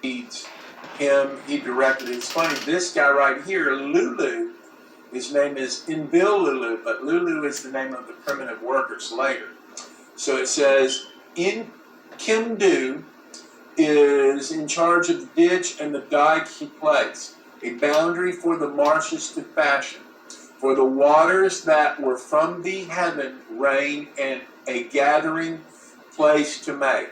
He directed it. It's funny, this guy right here, Lulu, his name is Inbil, but Lulu is the name of the primitive workers later. So it says, in Kimdu is in charge of the ditch and the dike he placed, a boundary for the marshes to fashion, for the waters that were from the heaven rain, and a gathering place to make.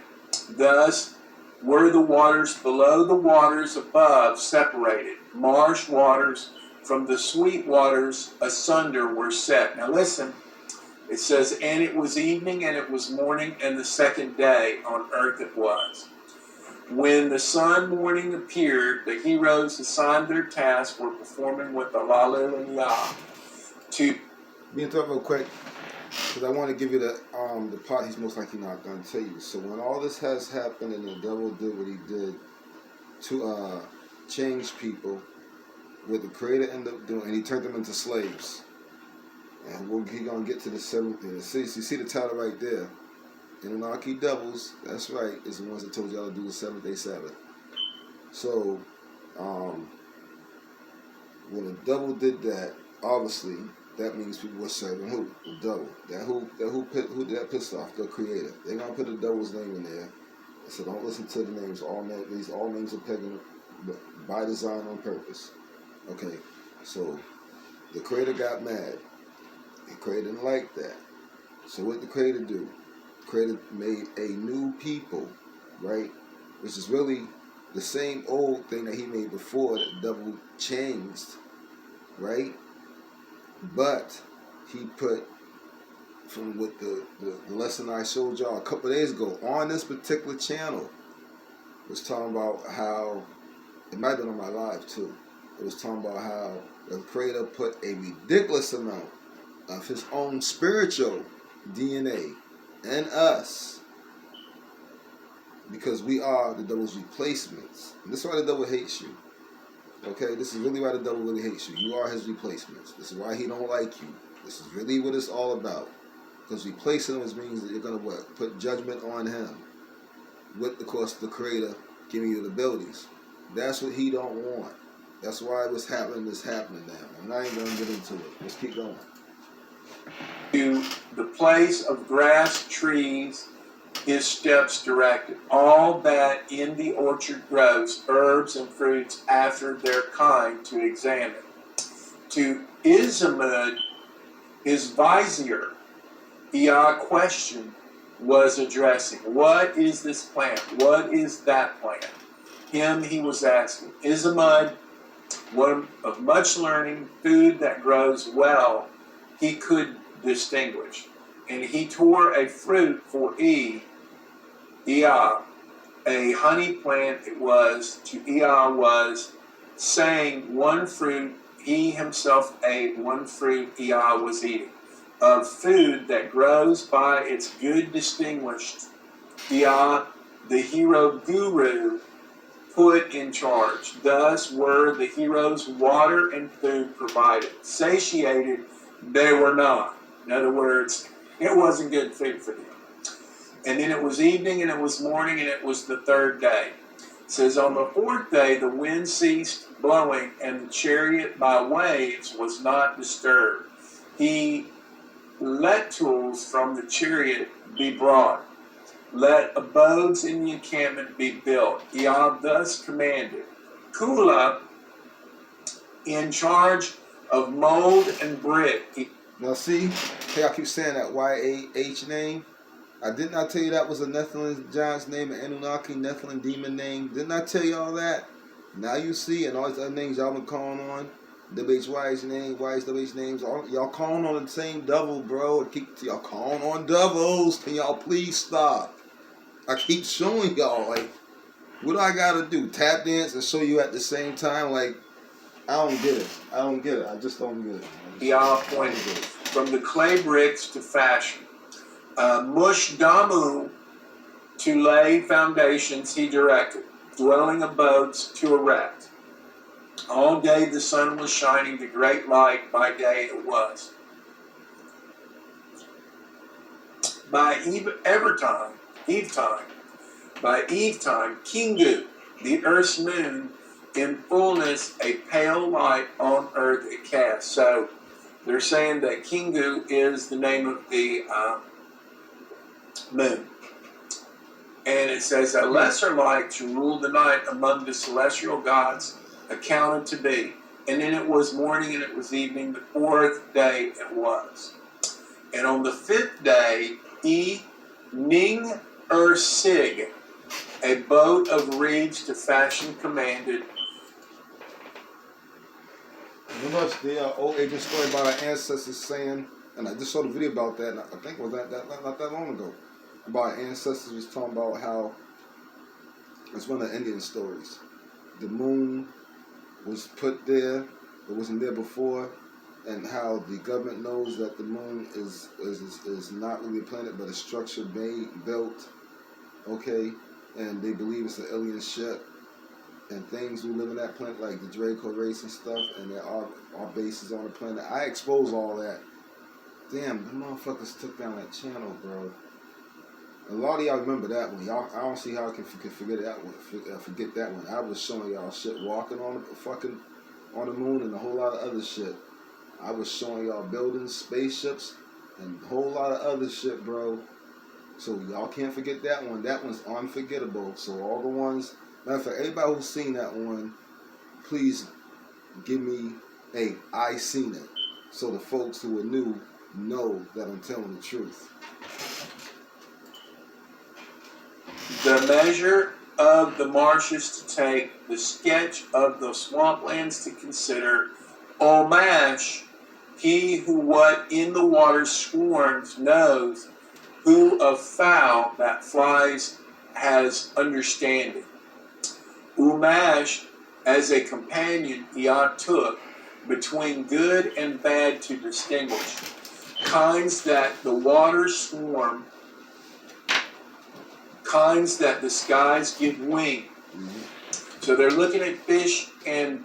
Thus were the waters below the waters above separated. Marsh waters from the sweet waters asunder were set. Now listen, it says, and it was evening and it was morning, and the second day on earth it was. When the sun morning appeared, the heroes assigned their task were performing with the Lalu and Yah. To me interrupt real quick, because I want to give you the part he's most likely not going to tell you. So when all this has happened and the devil did what he did to change people, what the Creator ended up doing, and he turned them into slaves. And we're going to get to the seventh day. So you see the title right there. Anunnaki devils, that's right, is the ones that told y'all to do the 7th-day Sabbath. So, when the devil did that, obviously, that means people were serving who? The devil. Who did that piss off? The Creator. They're going to put the devil's name in there. So don't listen to the names. All names are pagan by design on purpose. Okay, so the Creator got mad. The Creator didn't like that. So what did the Creator do? The Creator made a new people, right? Which is really the same old thing that he made before that the devil changed, right? But he put, from what the lesson I showed y'all a couple of days ago on this particular channel, was talking about how, it might have been on my live too, it was talking about how the Creator put a ridiculous amount of his own spiritual DNA in us, because we are the devil's replacements. And this is why the devil hates you. Okay, this is really why the devil really hates you. You are his replacements. This is why he don't like you. This is really what it's all about. Because replacing him means that you're going to what? Put judgment on him. With, of course, the Creator giving you the abilities. That's what he don't want. That's why what's happening is happening now. I'm not even going to get into it. Let's keep going. To the place of grass, trees, his steps directed. All that in the orchard grows, herbs and fruits after their kind, to examine. To Izamud, his vizier, Ea question was addressing. What is this plant? What is that plant? Him he was asking. Izamud, one of much learning, food that grows well, he could distinguish. And he tore a fruit for Ea, a honey plant it was, to Ea was, saying, one fruit he himself ate, one fruit Ea was eating. Of food that grows by its good distinguished, Ea, the hero guru, put in charge. Thus were the heroes water and food provided. Satiated they were not. In other words, it wasn't good food for them. And then it was evening and it was morning and it was the third day. It says, on the fourth day the wind ceased blowing and the chariot by waves was not disturbed. He let tools from the chariot be brought. Let abodes in the encampment be built. Ea thus commanded. Kula, in charge of mold and brick. Now see, hey, I keep saying that YAH name. I did not tell you that was a Nephilim giant's name, an Anunnaki Nephilim demon name. Didn't I tell you all that? Now you see, and all these other names y'all been calling on, WHY's name, YHWH names, y'all calling on the same devil, bro. Y'all calling on devils. Can y'all please stop? I keep showing y'all, like, what do I gotta do? Tap dance and show you at the same time? Like, I don't get it. I just don't get it. Ea pointed from the clay bricks to fashion. Mush Damu to lay foundations he directed, dwelling abodes to erect. All day the sun was shining, the great light by day it was. By eve time, Kingu, the earth's moon in fullness a pale light on earth it casts. So they're saying that Kingu is the name of the moon. And it says a lesser light to rule the night among the celestial gods accounted to be. And then it was morning and it was evening, the fourth day it was. And on the fifth day, Ning Sig, a boat of reeds to fashion commanded. You know the old ancient story about our ancestors saying, and I just saw the video about that, and I think it was that not that long ago, about our ancestors was talking about how, it's one of the Indian stories, the moon was put there, it wasn't there before, and how the government knows that the moon is not really a planet but a structure built, okay, and they believe it's an alien ship, and things who live in that planet like the Draco race and stuff, and there are bases on the planet. I expose all that. Damn, the motherfuckers took down that channel, bro. A lot of y'all remember that one. Y'all, I don't see how I can forget that one. Forget that one. I was showing y'all shit walking on the moon and a whole lot of other shit. I was showing y'all buildings, spaceships, and a whole lot of other shit, bro. So y'all can't forget that one. That one's unforgettable. So all the ones, matter of fact, everybody who's seen that one, please give me a I seen it. So the folks who are new know that I'm telling the truth. The measure of the marshes to take, the sketch of the swamplands to consider. Omash, he who what in the water swarms knows, who of fowl that flies has understanding. Umash, as a companion, Yah took between good and bad to distinguish, kinds that the waters swarm, kinds that the skies give wing. So they're looking at fish and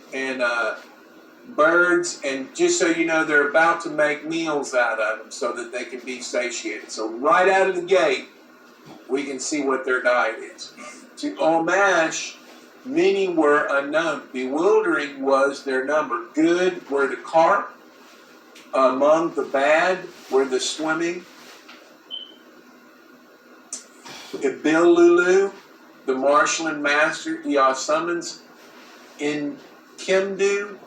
birds, and just so you know, they're about to make meals out of them so that they can be satiated. So right out of the gate, we can see what their diet is. To Omash, many were unknown. Bewildering was their number. Good were the carp. Among the bad were the swimming. Ibilulu, the marshalling master, Yah summons in Kimdu,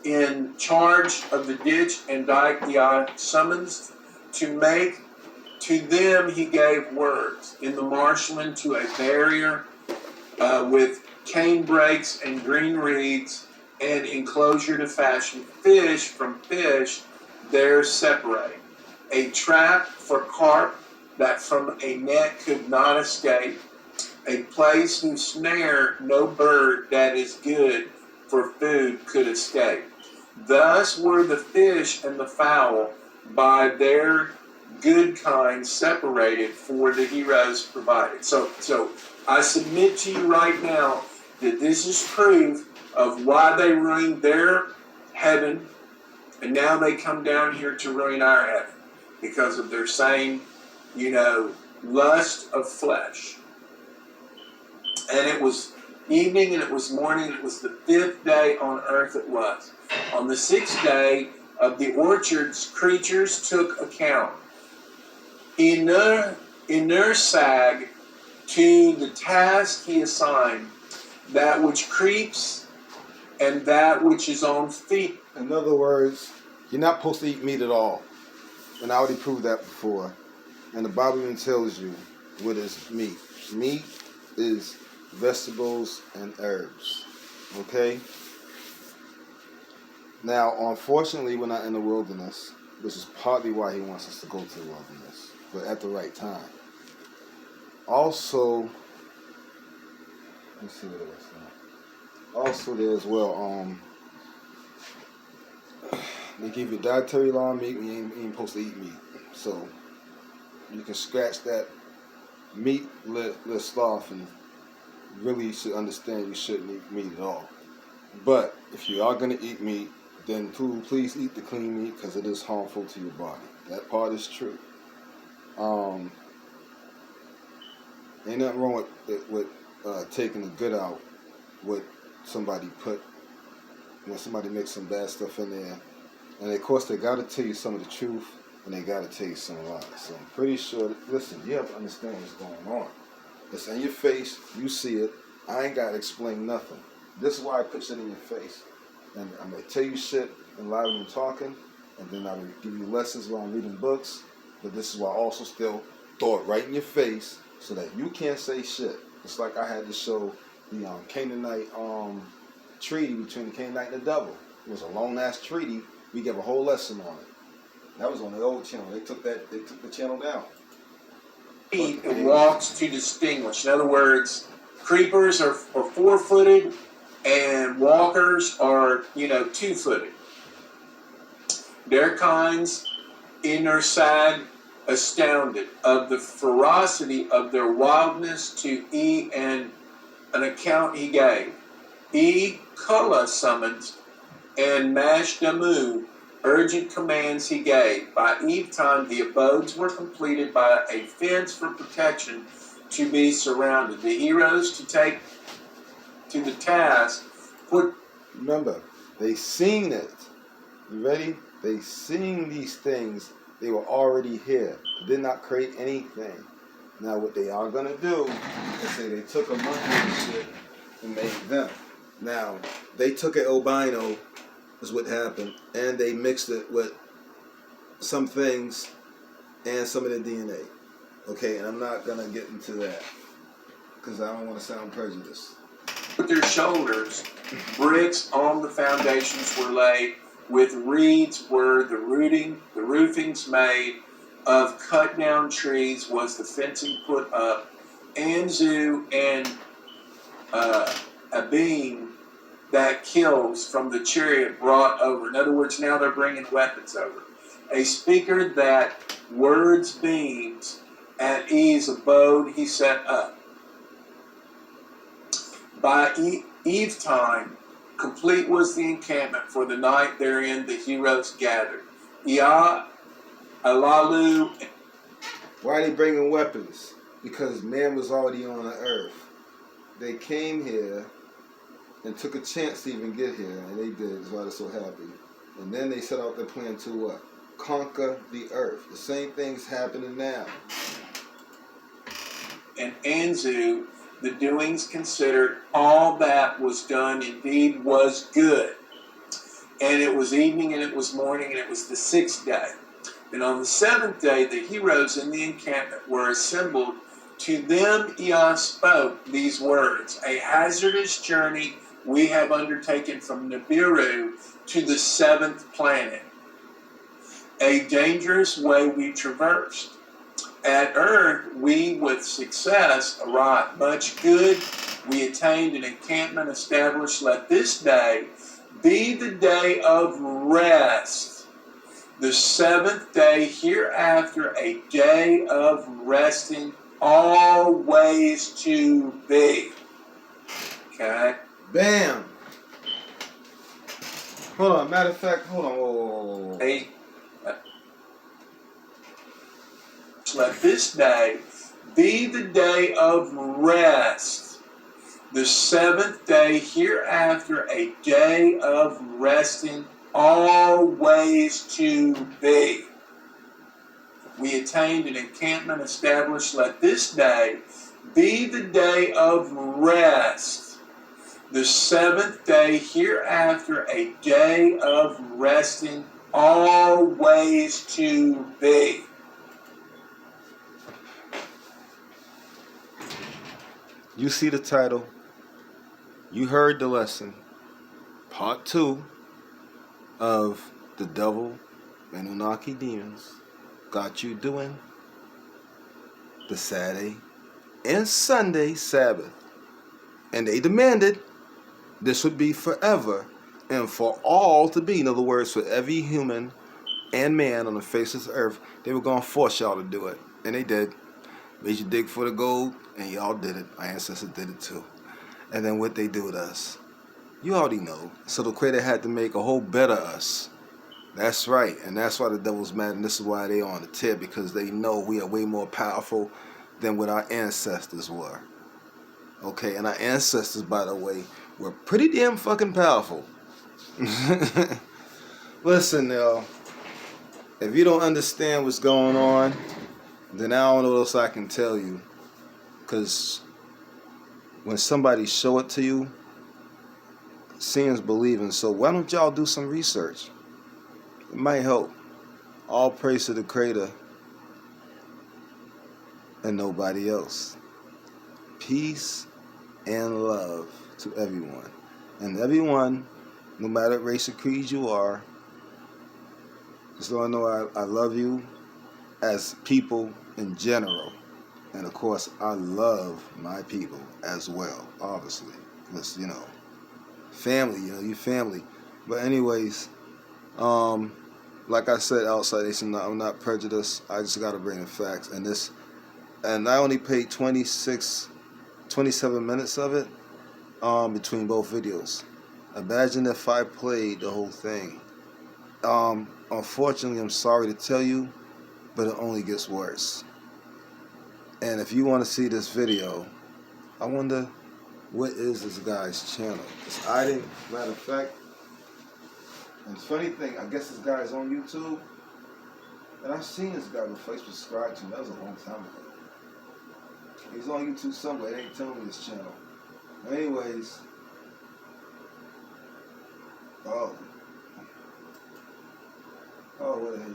in charge of the ditch and dike, Yah summons to make. To them he gave words. In the marshalling to a barrier with cane brakes and green reeds and enclosure to fashion. Fish from fish there separate. A trap for carp that from a net could not escape, a place whose snare no bird that is good for food could escape. Thus were the fish and the fowl by their good kind separated for the heroes provided. So I submit to you right now that this is proof of why they ruined their heaven, and now they come down here to ruin our heaven because of their same, lust of flesh. And it was evening and it was morning, and it was the fifth day on earth it was. On the sixth day of the orchard's creatures took account. Sag to the task he assigned, that which creeps and that which is on feet. In other words, you're not supposed to eat meat at all. And I already proved that before. And the Bible even tells you what is meat. Meat is vegetables and herbs. Okay? Now, unfortunately, we're not in the wilderness, which is partly why he wants us to go to the wilderness, but at the right time. Also, let's see what else now. Also, there as well, they give you dietary law on meat, and you ain't supposed to eat meat. So, you can scratch that meat list off, and really should understand you shouldn't eat meat at all. But if you are going to eat meat, then please eat the clean meat, because it is harmful to your body. That part is true. Ain't nothing wrong with taking the good out what somebody put, when somebody makes some bad stuff in there. And of course, they got to tell you some of the truth, and they got to tell you some lies. So I'm pretty sure, listen, you have to understand what's going on. It's in your face, you see it. I ain't got to explain nothing. This is why I put shit in your face. And I'm going to tell you shit and lie when I'm talking, and then I will give you lessons while I'm reading books. But this is why I also still throw it right in your face so that you can't say shit. It's like I had to show the Canaanite treaty between the Canaanite and the devil. It was a long-ass treaty. We gave a whole lesson on it. That was on the old channel. They took the channel down. It walks to distinguish. In other words, creepers are 4-footed and walkers are, 2-footed. Their kinds in their side astounded of the ferocity of their wildness to E and an account he gave. E Kula summons and Mashdamu urgent commands he gave. By eve time, the abodes were completed by a fence for protection to be surrounded. The heroes to take to the task put. Remember, they seen it. You ready? They seen these things. They were already here. Did not create anything. Now, what they are gonna do is say they took a monkey and shit and made them. Now, they took an albino, is what happened, and they mixed it with some things and some of the DNA. Okay, and I'm not gonna get into that because I don't want to sound prejudiced. With their shoulders, bricks on the foundations were laid, with reeds were the roofings made, of cut down trees was the fencing put up, Anzu and a beam that kills from the chariot brought over. In other words, now they're bringing weapons over. A speaker that words beams at ease abode he set up. By eve time, complete was the encampment for the night therein the heroes gathered. Ea, Alalu. Why are they bringing weapons? Because man was already on the earth. They came here and took a chance to even get here, and they did. That's why they're so happy. And then they set out their plan to what? Conquer the earth. The same thing's happening now. And Anzu, the doings considered, all that was done indeed was good. And it was evening, and it was morning, and it was the 6th day. And on the 7th day, the heroes in the encampment were assembled. To them Ea spoke these words: a hazardous journey we have undertaken from Nibiru to the 7th planet. A dangerous way we traversed. At Earth, we with success arrived. Much good we attained, an encampment established. Let this day be the day of rest. The 7th day hereafter, a day of resting, always to be. Okay? Bam! Hold on, matter of fact, hold on. Whoa. Hey, let this day be the day of rest. The 7th day hereafter, a day of resting, always to be. We attained an encampment established. Let this day be the day of rest. The 7th day hereafter, a day of resting, always to be. You see the title. You heard the lesson. Part 2 of the Devil and Anunnaki Demons got you doing the Saturday and Sunday Sabbath. And they demanded this would be forever and for all to be. In other words, for every human and man on the face of the earth, they were going to force y'all to do it. And they did. Made you dig for the gold, and y'all did it. My ancestors did it too. And then what they do with us, you already know. So the Creator had to make a whole better us. That's right, and that's why the devil's mad, and this is why they on the tip, because they know we are way more powerful than what our ancestors were. Okay, and our ancestors, by the way, were pretty damn fucking powerful. Listen, y'all. If you don't understand what's going on, then I don't know what else I can tell you. Because when somebody show it to you, seeing is believing. So why don't y'all do some research? It might help. All praise to the Creator and nobody else. Peace and love to everyone. And everyone, no matter what race or creed you are, just so I know I love you as people in general. And of course, I love my people as well, obviously. Because, you know, family, you family. But anyways, like I said outside, I'm not prejudiced. I just got to bring the facts. And I only paid 27 minutes of it between both videos. Imagine if I played the whole thing. Unfortunately, I'm sorry to tell you, but it only gets worse. And if you want to see this video, I wonder what is this guy's channel. Because I didn't, matter of fact, and funny thing, I guess this guy is on YouTube. And I've seen this guy before he subscribed to me. That was a long time ago. He's on YouTube somewhere. They ain't telling me his channel. Anyways. Oh, what the hell?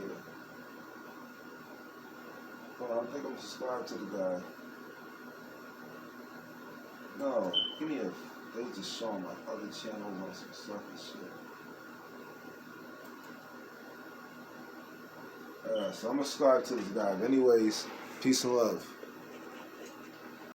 Hold on, I think I'm subscribed to the guy. No, give me they just showing my other channels on some sucker shit. So I'm subscribed to this guy. But anyways, peace and love.